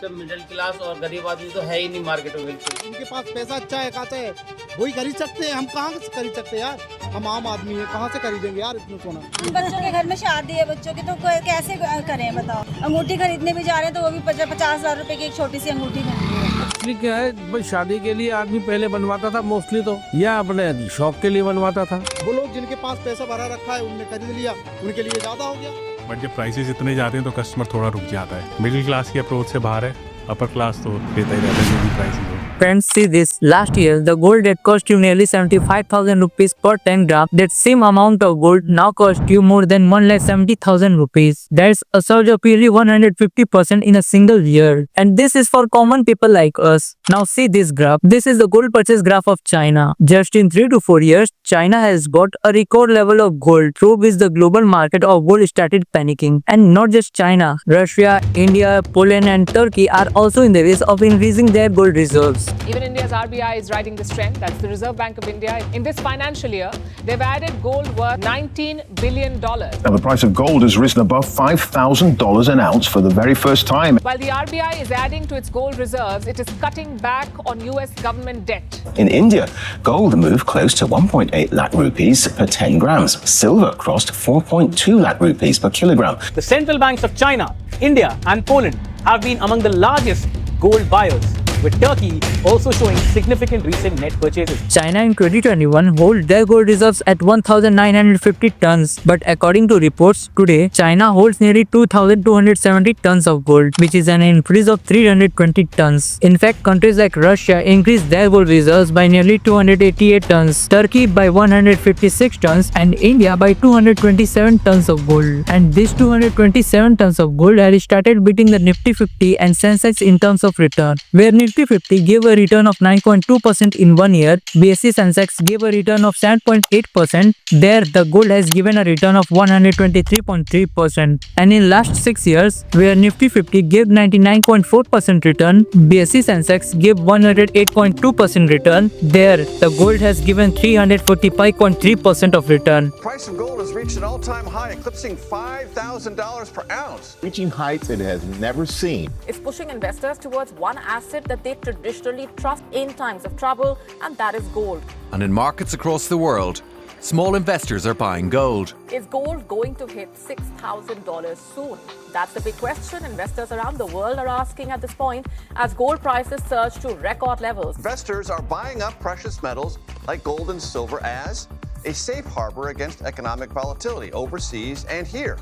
पे middle class और गरीब आदमी तो है ही नहीं मार्केट में बिल्कुल। उनके पास पैसा अच्छा है, कहते हैं वही खरीद सकते हैं, हम कहाँ से खरीद सकते हैं यार, हम आम आदमी हैं, कहाँ से खरीदेंगे यार इतना सोना। बच्चों के घर में शादी है बच्चों की, तो कैसे करें बताओ। अंगूठी खरीदने भी जा रहे हैं तो वो भी 50,000 रुपए की एक छोटी सी अंगूठी खरीदी है। एक्चुअली क्या है भाई, शादी के लिए आदमी पहले बनवाता था मोस्टली तो, या अपने शौक के लिए बनवाता था। वो लोग जिनके पास पैसा भरा रखा है उनने खरीद लिया, उनके लिए ज्यादा हो गया। बट जब प्राइसेस इतने जाते हैं तो कस्टमर थोड़ा रुक जाता है। मिडिल क्लास की अप्रोच से बाहर है, अपर क्लास तो देता ही रहता है जो भी प्राइसेस हो। Friends, see this. Last year, the gold that cost you nearly 75,000 rupees per 10 gram, that same amount of gold now cost you more than 1,70,000 rupees. That's a surge of nearly 150% in a single year. And this is for common people like us. Now see this graph. This is the gold purchase graph of China. Just in 3 to 4 years, China has got a record level of gold, through which the global market of gold started panicking. And not just China, Russia, India, Poland and Turkey are also in the race of increasing their gold reserves. Even India's RBI is riding this trend. That's the Reserve Bank of India. In this financial year, they've added gold worth $19 billion. Now, the price of gold has risen above $5,000 an ounce for the very first time. While the RBI is adding to its gold reserves, it is cutting back on US government debt. In India, gold moved close to 1.8 lakh rupees per 10 grams. Silver crossed 4.2 lakh rupees per kilogram. The central banks of China, India and Poland have been among the largest gold buyers, with Turkey also showing significant recent net purchases. China in 2021 holds their gold reserves at 1,950 tons, but according to reports today, China holds nearly 2,270 tons of gold, which is an increase of 320 tons. In fact, countries like Russia increased their gold reserves by nearly 288 tons, Turkey by 156 tons, and India by 227 tons of gold. And these 227 tons of gold had started beating the Nifty 50 and Sensex in terms of return, where Nifty 50 gave a return of 9.2% in 1 year, BSE Sensex gave a return of 7.8%. There, the gold has given a return of 123.3%. And in last 6 years, where Nifty 50 gave 99.4% return, BSE Sensex gave 108.2% return. There, the gold has given 345.3% of return. Price of gold has reached an all-time high, eclipsing $5,000 per ounce. Reaching heights it has never seen. It's pushing investors towards one asset that they traditionally trust in times of trouble, and that is gold. And in markets across the world, small investors are buying gold. Is gold going to hit $6,000 soon? That's the big question investors around the world are asking at this point as gold prices surge to record levels. Investors are buying up precious metals like gold and silver as a safe harbor against economic volatility overseas and here.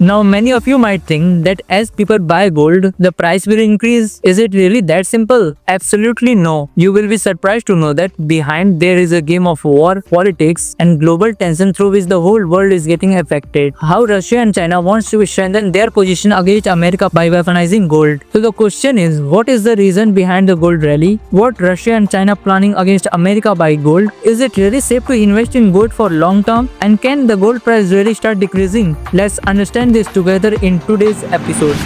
Now, many of you might think that as people buy gold, the price will increase. Is it really that simple? Absolutely no. You will be surprised to know that behind there is a game of war, politics, and global tension through which the whole world is getting affected. How Russia and China wants to strengthen their position against America by weaponizing gold. So the question is, what is the reason behind the gold rally? What Russia and China planning against America by gold? Is it really safe to invest in gold for long term? And can the gold price really start decreasing? Let's understand this together in today's episode.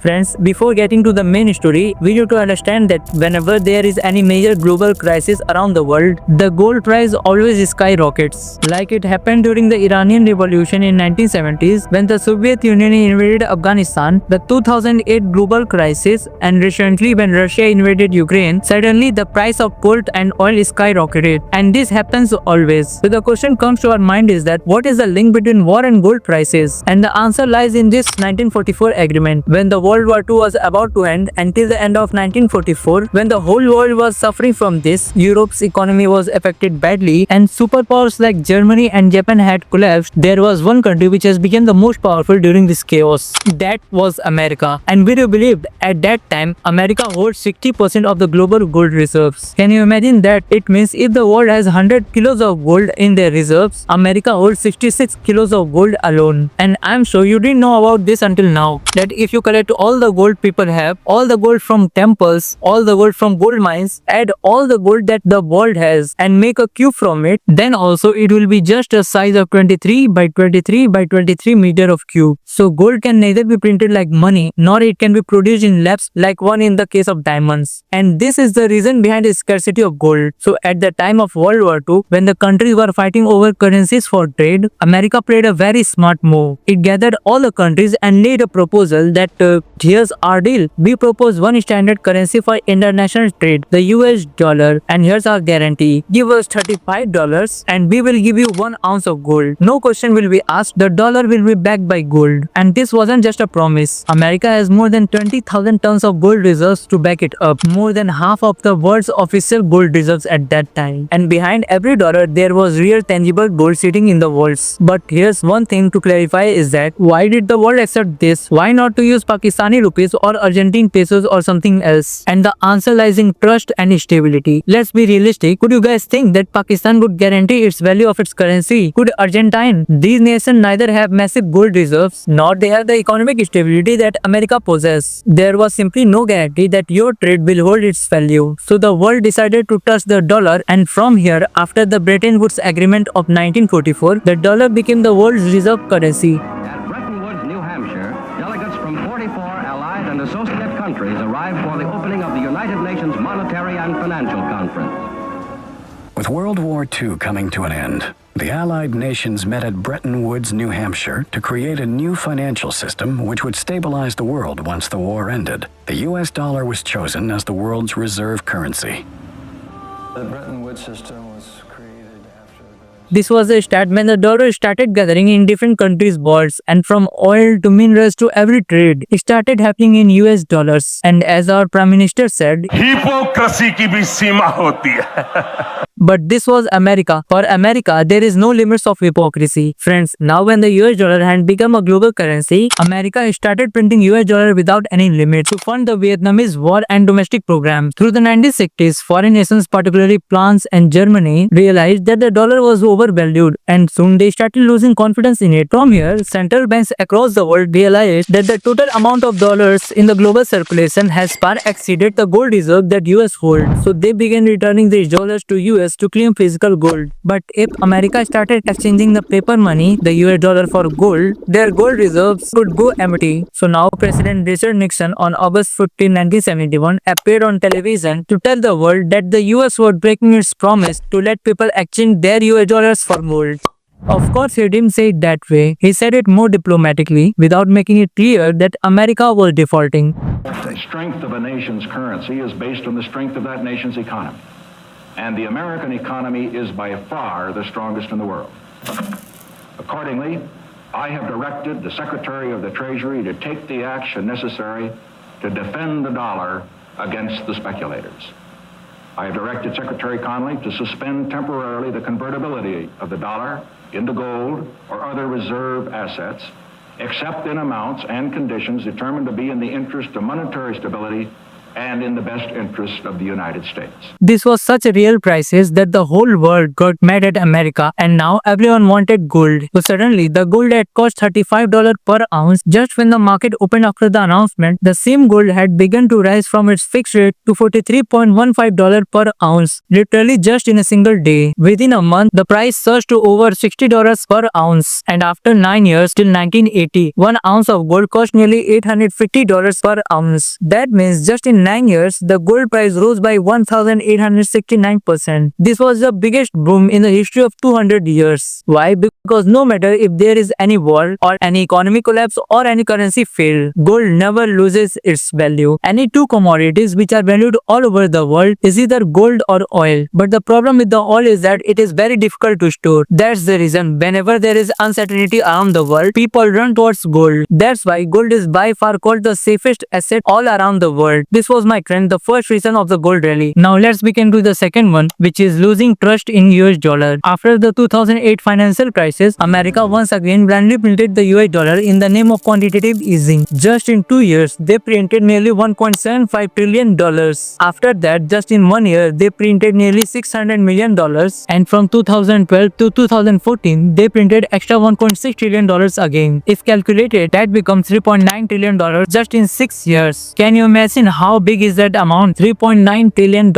Friends, before getting to the main story, we need to understand that whenever there is any major global crisis around the world, the gold price always skyrockets. Like it happened during the Iranian Revolution in 1970s when the Soviet Union invaded Afghanistan, the 2008 global crisis, and recently when Russia invaded Ukraine, suddenly the price of gold and oil skyrocketed. And this happens always. So the question comes to our mind is that what is the link between war and gold prices? And the answer lies in this 1944 agreement. When the World War II was about to end, until the end of 1944, when the whole world was suffering from this, Europe's economy was affected badly and superpowers like Germany and Japan had collapsed. There was one country which has become the most powerful during this chaos. That was America. And will you believe, at that time, America holds 60% of the global gold reserves. Can you imagine that? It means if the world has 100 kilos of gold in their reserves, America holds 66 kilos of gold alone. And I'm sure you didn't know about this until now, that if you collect all the gold people have, all the gold from temples, all the gold from gold mines, add all the gold that the world has and make a cube from it, then also it will be just a size of 23 by 23 by 23 meter of cube. So gold can neither be printed like money nor it can be produced in labs like one in the case of diamonds. And this is the reason behind the scarcity of gold. So at the time of World War II, when the countries were fighting over currencies for trade, America played a very smart move. It gathered all the countries and made a proposal that here's our deal. We propose one standard currency for international trade, the US dollar, and here's our guarantee. Give us $35 and we will give you 1 ounce of gold. No question will be asked. The dollar will be backed by gold. And this wasn't just a promise. America has more than 20,000 tons of gold reserves to back it up. More than half of the world's official gold reserves at that time. And behind every dollar there was real tangible gold sitting in the vaults. But here's one thing to clarify is that why did the world accept this? Why not to use Pakistani rupees or Argentine pesos or something else? And the answer lies in trust and stability. Let's be realistic. Could you guys think that Pakistan would guarantee its value of its currency? Could Argentine? These nations neither have massive gold reserves nor they have the economic stability that America possesses. There was simply no guarantee that your trade will hold its value. So the world decided to trust the dollar, and from here, after the Bretton Woods Agreement of 1944, the dollar became the world's reserve currency. At Bretton Woods, New Hampshire, delegates from 44 allied and associate countries arrived for the opening of the United Nations Monetary and Financial Conference. With World War II coming to an end, the Allied nations met at Bretton Woods, New Hampshire, to create a new financial system which would stabilize the world once the war ended. The US dollar was chosen as the world's reserve currency. The Bretton Woods system was created after This was the start when the dollar started gathering in different countries' vaults, and from oil to minerals to every trade, it started happening in US dollars. And as our Prime Minister said, hypocrisy की भी सीमा होती है. But this was America. For America, there is no limits of hypocrisy. Friends, now when the US dollar had become a global currency, America started printing US dollar without any limits to fund the Vietnamese war and domestic programs. Through the 1960s, foreign nations, particularly France and Germany, realized that the dollar was overvalued, and soon they started losing confidence in it. From here, central banks across the world realized that the total amount of dollars in the global circulation has far exceeded the gold reserve that US holds. So they began returning these dollars to US to claim physical gold. But if America started exchanging the paper money, the US dollar, for gold, their gold reserves could go empty. So now President Richard Nixon on August 15, 1971 appeared on television to tell the world that the US was breaking its promise to let people exchange their US dollars for gold. Of course, he didn't say it that way. He said it more diplomatically, without making it clear that America was defaulting. The strength of a nation's currency is based on the strength of that nation's economy. And the American economy is by far the strongest in the world. Accordingly, I have directed the Secretary of the Treasury to take the action necessary to defend the dollar against the speculators. I have directed Secretary Connally to suspend temporarily the convertibility of the dollar into gold or other reserve assets, except in amounts and conditions determined to be in the interest of monetary stability and in the best interest of the United States. This was such a real crisis that the whole world got mad at America, and now everyone wanted gold. So suddenly, the gold that cost $35 per ounce just when the market opened after the announcement, the same gold had begun to rise from its fixed rate to $43.15 per ounce, literally just in a single day. Within a month, the price surged to over $60 per ounce, and after 9 years, till 1980, 1 ounce of gold cost nearly $850 per ounce. That means just in 9 years, the gold price rose by 1,869%. This was the biggest boom in the history of 200 years. Why? Because no matter if there is any war or any economic collapse or any currency fail, gold never loses its value. Any two commodities which are valued all over the world is either gold or oil. But the problem with the oil is that it is very difficult to store. That's the reason whenever there is uncertainty around the world, people run towards gold. That's why gold is by far called the safest asset all around the world. This was my friend, the first reason of the gold rally. Now let's begin to the second one, which is losing trust in US dollar. After the 2008 financial crisis, America once again blindly printed the US dollar in the name of quantitative easing. Just in 2 years, they printed nearly $1.75 trillion. After that, just in 1 year, they printed nearly $600 million. And from 2012 to 2014, they printed extra $1.6 trillion again. If calculated, that becomes $3.9 trillion just in 6 years. Can you imagine how big is that amount? $3.9 trillion.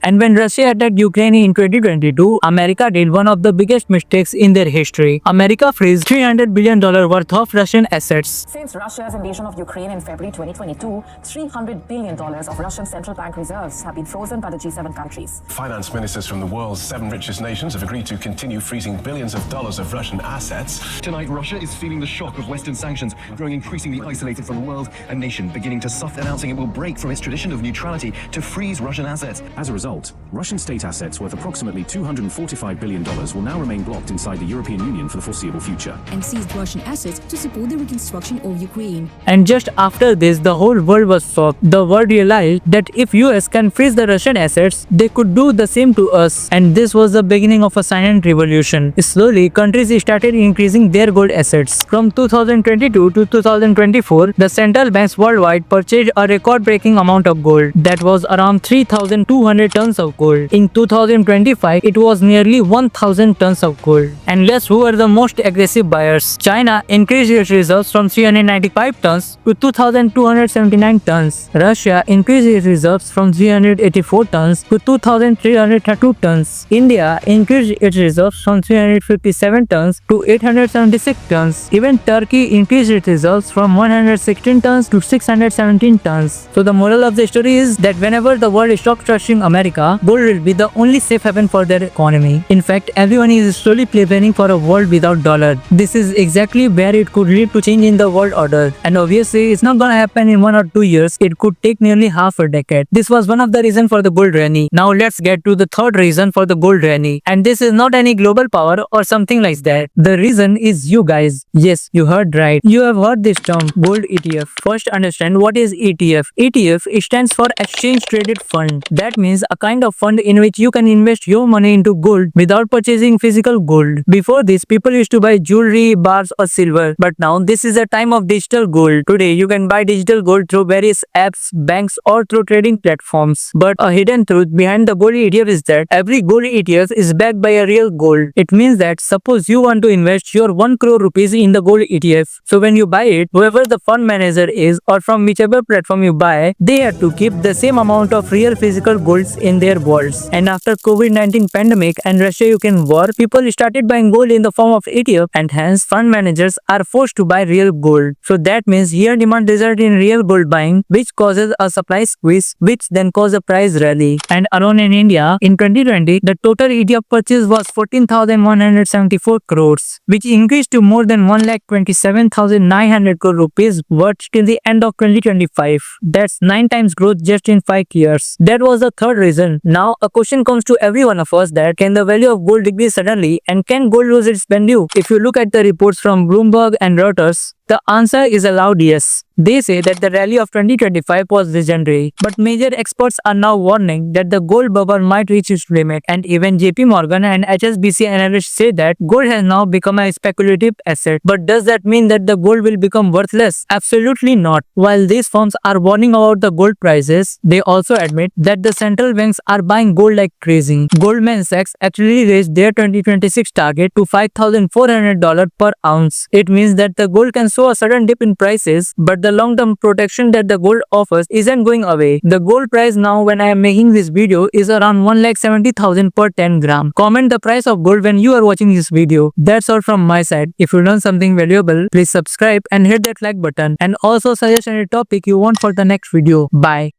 And when Russia attacked Ukraine in 2022, America did one of the biggest mistakes in their history. America froze $300 billion worth of Russian assets. Since Russia's invasion of Ukraine in February 2022, $300 billion of Russian central bank reserves have been frozen by the G7 countries. Finance ministers from the world's 7 richest nations have agreed to continue freezing billions of dollars of Russian assets. Tonight, Russia is feeling the shock of Western sanctions, growing increasingly isolated from the world, a nation beginning to suffer, announcing it will break from its tradition of neutrality to freeze Russian assets. As a result, Russian state assets worth approximately $245 billion will now remain blocked inside the European Union for the foreseeable future. And seized Russian assets to support the reconstruction of Ukraine. And just after this, the whole world was shocked. The world realized that if US can freeze the Russian assets, they could do the same to us. And this was the beginning of a silent revolution. Slowly, countries started increasing their gold assets. From 2022 to 2024, the central banks worldwide purchased a record-breaking amount of gold. That was around 3,200 tons of gold. In 2025, it was nearly 1,000 tons of gold. And guess who were the most aggressive buyers? China increased its reserves from 395 tons to 2,279 tons. Russia increased its reserves from 384 tons to 2,332 tons. India increased its reserves from 357 tons to 876 tons. Even Turkey increased its reserves from 116 tons to 617 tons. So the moral of the story is that whenever the world stops trusting America, gold will be the only safe haven for their economy. In fact, everyone is slowly preparing for a world without dollar. This is exactly where it could lead to change in the world order. And obviously, it's not gonna happen in 1 or 2 years. It could take nearly half a decade. This was one of the reasons for the gold rally. Now let's get to the third reason for the gold rally. And this is not any global power or something like that. The reason is you guys. Yes, you heard right. You have heard this term, gold ETF. First, understand what is ETF. ETF stands for Exchange Traded Fund. That means a kind of fund in which you can invest your money into gold without purchasing physical gold. Before this, people used to buy jewelry, bars or silver. But now this is a time of digital gold. Today, you can buy digital gold through various apps, banks or through trading platforms. But a hidden truth behind the gold ETF is that every gold ETF is backed by a real gold. It means that suppose you want to invest your 1 crore rupees in the gold ETF. So when you buy it, whoever the fund manager is or from whichever platform you buy, they have to keep the same amount of real physical golds in their vaults. And after COVID-19 pandemic and Russia-Ukraine war, people started buying gold in the form of ETF and hence fund managers are forced to buy real gold. So that means here demand results in real gold buying, which causes a supply squeeze, which then causes a price rally. And alone in India, in 2020, the total ETF purchase was 14,174 crores, which increased to more than 1,27,900 crore rupees worth till the end of 2025. That's 9 times growth just in 5 years. That was the third reason. Now a question comes to every one of us that can the value of gold decrease suddenly and can gold lose its value? If you look at the reports from Bloomberg and Reuters, the answer is a loud yes. They say that the rally of 2025 was legendary, but major experts are now warning that the gold bubble might reach its limit, and even JP Morgan and HSBC analysts say that gold has now become a speculative asset. But does that mean that the gold will become worthless? Absolutely not. While these firms are warning about the gold prices, they also admit that the central banks are buying gold like crazy. Goldman Sachs actually raised their 2026 target to $5,400 per ounce. It means that the gold can show a sudden dip in prices, but the long-term protection that the gold offers isn't going away. The gold price now when I am making this video is around 1,70,000 per 10 gram. Comment the price of gold when you are watching this video. That's all from my side. If you learned something valuable, please subscribe and hit that like button, and also suggest any topic you want for the next video. Bye.